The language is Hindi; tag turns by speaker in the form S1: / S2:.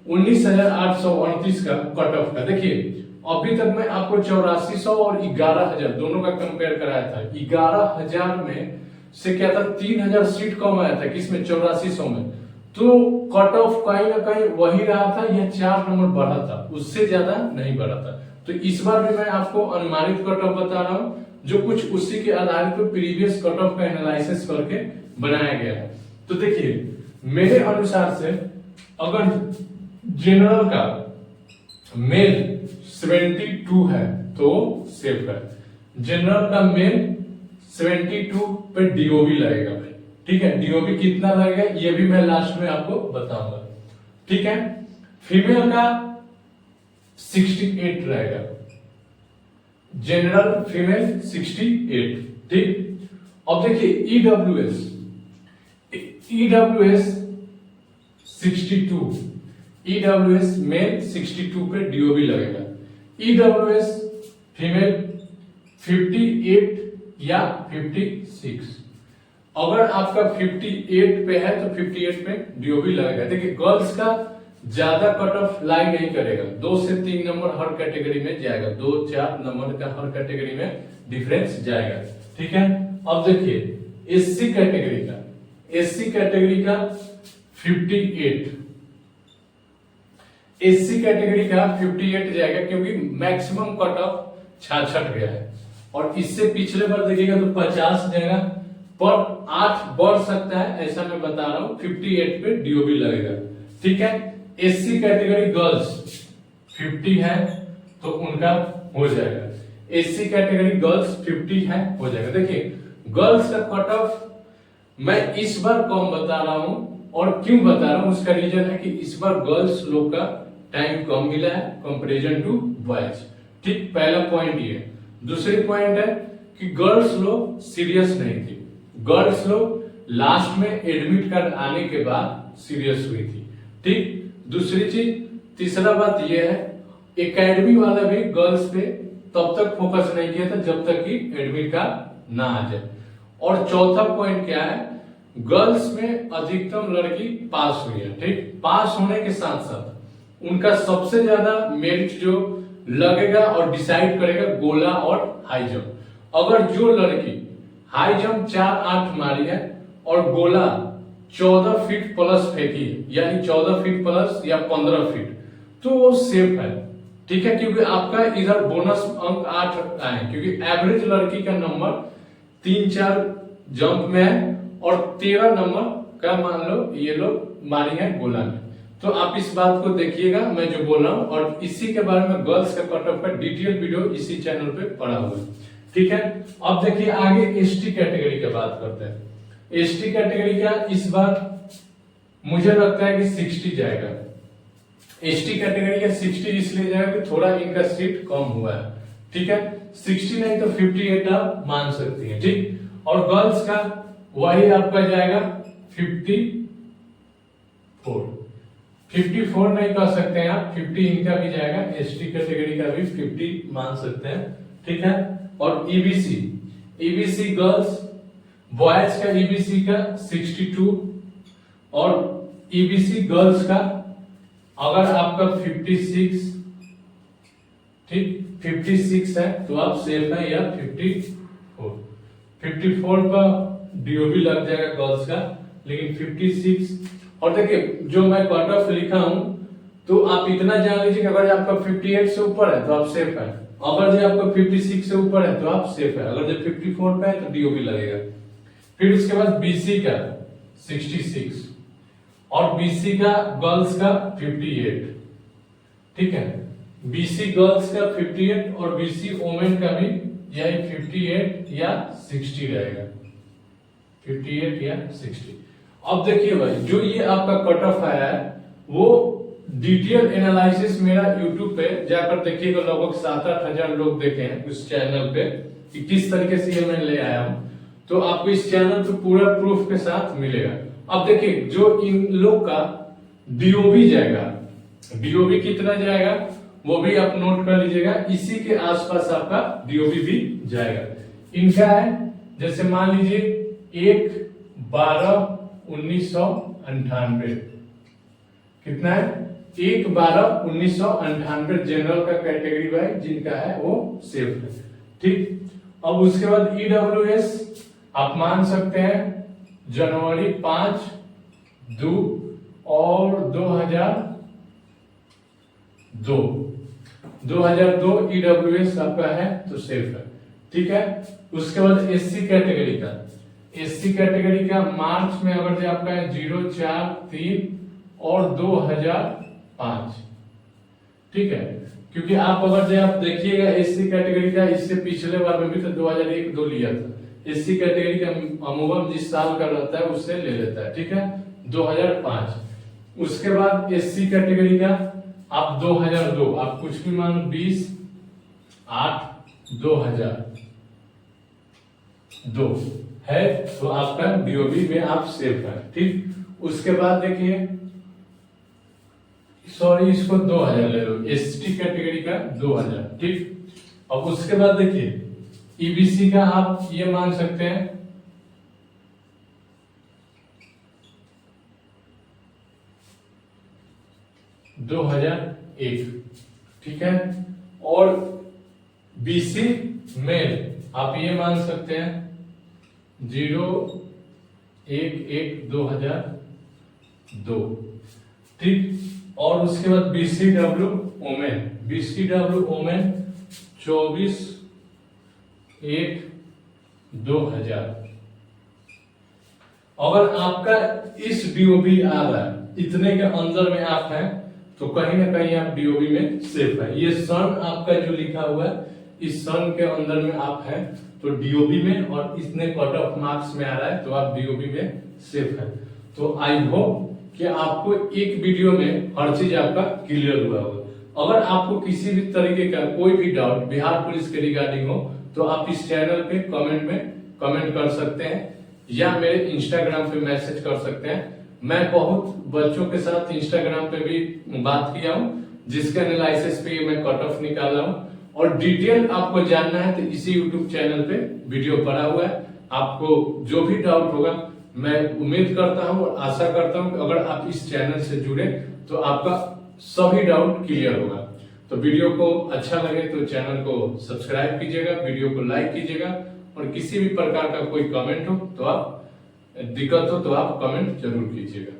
S1: 19,838 का कट ऑफ का। देखिए अभी तक मैं आपको 8400 और 11,000 दोनों का कंपेयर कराया था। 11,000 में से क्या था, 3,000 सीट कम आया था किसमें, 8400 में। तो कट ऑफ कहीं ना कहीं वही रहा था या 4 नंबर बढ़ा था, उससे ज्यादा नहीं बढ़ा था। तो इस बार भी मैं आपको अनुमानित कट ऑफ बता रहा हूं, जो कुछ उसी के आधार पर प्रीवियस कट ऑफ का एनालिसिस करके बनाया गया है। तो देखिए मेरे अनुसार से अगर जनरल का मेल 72 है तो सेफ है। जनरल का मेल 72 पे डीओबी लगेगा भाई, ठीक है। डीओबी कितना लगेगा ये भी मैं लास्ट में आपको बताऊंगा, ठीक है। फीमेल का 68 रहेगा, जनरल फीमेल 68, ठीक। अब देखिए ईडब्ल्यूएस 62, ईडब्ल्यूएस मेल 62 पे डीओबी लगेगा। ईडब्ल्यूएस फीमेल 58 या 56। अगर आपका 58 पे है तो 58 पे डीओबी लगेगा। देखिए गर्ल्स का ज्यादा कट ऑफ लाई नहीं करेगा, 2 से 3 नंबर हर कैटेगरी में जाएगा, 2-4 नंबर का हर कैटेगरी में डिफरेंस जाएगा, ठीक है। अब देखिए एससी कैटेगरी का 58, एससी कैटेगरी का 58 जाएगा क्योंकि मैक्सिमम कट ऑफ 66 गया है। और इससे पिछले बार देखिएगा तो 50 जाएगा, पर 8 बढ़ सकता है, ऐसा मैं बता रहा हूं। 58 पे डीओबी लगेगा, ठीक है। एससी कैटेगरी गर्ल्स 50 है तो उनका हो जाएगा। एससी कैटेगरी गर्ल्स 50 है, हो जाएगा। देखिए गर्ल्स का कट ऑफ मैं इस बार कम बता रहा हूं, और क्यों बता रहा हूं उसका रीजन है कि इस बार गर्ल्स लोग का टाइम कम मिला है कंपैरिजन टू बॉयज, ठीक। पहला पॉइंट ये। दूसरी पॉइंट है कि गर्ल्स लोग सीरियस नहीं थी, गर्ल्स लोग लास्ट में एडमिट कार्ड आने के बाद सीरियस हुई थी, ठीक। दूसरी चीज, तीसरा बात यह है एकेडमी वाला भी गर्ल्स पे तब तक फोकस नहीं किया था जब तक कि एडमिट कार्ड ना आ जाए। और चौथा पॉइंट क्या है, गर्ल्स में अधिकतम लड़की पास हुई है, ठीक। पास होने के साथ साथ उनका सबसे ज्यादा मेरिट जो लगेगा और डिसाइड करेगा गोला और हाई जंप। अगर जो लड़की हाई जंप 4-8 मारी है और गोला 14 फीट प्लस फेंकी है, यानी 14 फीट प्लस या 15 फीट, तो वो सेफ है, ठीक है। क्योंकि आपका इधर बोनस अंक 8 आए, क्योंकि एवरेज लड़की का नंबर 3-4 जंप में है और 13 नंबर का मान लो ये लोग मारी है गोला में। तो आप इस बात को देखिएगा मैं जो बोल रहा हूं, और इसी के बारे में गर्ल्स का कट ऑफ का डिटेल वीडियो इसी चैनल पे पड़ा हुआ है, ठीक है। अब देखिए आगे एसटी कैटेगरी की बात करते हैं। एसटी कैटेगरी का इस बार मुझे लगता है कि 60 जाएगा। एसटी कैटेगरी का 60 इसलिए जाएगा कि थोड़ा इनका सीट कम हुआ है, ठीक है। 60 नहीं तो 58 आप मान सकती है, ठीक। और गर्ल्स का वही आपका जाएगा 54 नहीं कह सकते हैं आप, 50 इनका भी जाएगा। एसटी कैटेगरी का भी 50 मान सकते हैं, ठीक है। और ईबीसी गर्ल्स, बॉयज का ईबीसी का 62 और ईबीसी गर्ल्स का अगर आपका 56, ठीक, 56 है तो आप सेफ है, या 54 का डीओबी लग जाएगा गर्ल्स का, लेकिन 56। और देखिए जो मैं कट ऑफ लिखा हूं तो आप इतना जान लीजिए कि अगर आपका 58 से ऊपर है तो आप सेफ है, अगर जो आपका 56 से ऊपर है तो आप सेफ है, अगर जो 54 पे है तो डीओबी लगेगा। फिर उसके बाद बीसी का 66 और बीसी का गर्ल्स का 58, ठीक है। बीसी गर्ल्स का 58 और बीसी वोमेन का भी यही 58 या 60 रहेगा, 58 या 60। अब देखिए भाई जो ये आपका कट ऑफ आया है वो डिटेल एनालिसिस मेरा यूट्यूब पे जाकर देखिएगा, लगभग 7-8 हजार लोग देखे हैं उस चैनल पे कि किस तरीके से ये मैं ले आया हूं। तो आपको इस चैनल पे पूरा प्रूफ के साथ मिलेगा। अब देखिए जो इन लोग का डीओबी जाएगा, डीओबी कितना जाएगा वो भी आप नोट कर लीजिएगा, इसी के आसपास आपका डीओबी भी जाएगा। इनका है जैसे मान लीजिए 1/12/1998 कितना है 1/12/1998 जनरल का कैटेगरी वाइज जिनका है वो सेफ है। ठीक, अब उसके बाद EWS आप मान सकते हैं जनवरी 5, 2 और 2002 EWS आपका है तो सेफ है। ठीक है, उसके बाद SC कैटेगरी का मार्च में अगर जो आपका है 0, 4, 3 और 2005। ठीक है, क्योंकि आप अगर जो आप देखिएगा SC कैटेगरी का इससे पिछले बार में भी तो 2001-2 लिया था। SC कैटेगरी का अमूमन जिस साल का रहता है उससे ले लेता है। ठीक है, 2005। उसके बाद SC कैटेगरी का आप 2002, आप कुछ भी मान 20/8/2002 है तो आपका DOB में आप सेफ है। ठीक, उसके बाद देखिए, सॉरी इसको 2000 ले लो, ST कैटेगरी का 2000। ठीक, अब उसके बाद देखिए EBC का आप ये मान सकते हैं 2001। ठीक है, और BC मेल आप ये मान सकते हैं 0-1-1-2002। ठीक, और उसके बाद BCW वोमेन 24-1-2000। अगर आपका इस DOB आ रहा है, इतने के अंदर में आप हैं तो कहीं ना कहीं आप DOB में सेफ है। ये सन आपका जो लिखा हुआ है इस सन के अंदर में आप हैं तो DOB में, और इतने कट ऑफ मार्क्स में आ रहा है तो आप DOB में सेफ है। तो आई होप कि आपको एक वीडियो में हर चीज आपका क्लियर हुआ होगा। अगर आपको किसी भी तरीके का कोई भी डाउट बिहार पुलिस के रिगार्डिंग हो तो आप इस चैनल पे कमेंट कर सकते हैं या मेरे इंस्टाग्राम पे मैसेज कर सकते हैं। मैं बहुत बच्चों के साथ इंस्टाग्राम पे भी बात किया हूँ जिसके एनालिसिस पे मैं कट ऑफ निकाला हूँ, और डिटेल आपको जानना है तो इसी यूट्यूब चैनल पे वीडियो पड़ा हुआ है। आपको जो भी डाउट होगा मैं उम्मीद करता हूं और आशा करता हूं कि अगर आप इस चैनल से जुड़े तो आपका सभी डाउट क्लियर होगा। तो वीडियो को अच्छा लगे तो चैनल को सब्सक्राइब कीजिएगा, वीडियो को लाइक कीजिएगा, और किसी भी प्रकार का कोई कमेंट हो तो आप दिक्कत हो तो आप कमेंट जरूर कीजिएगा।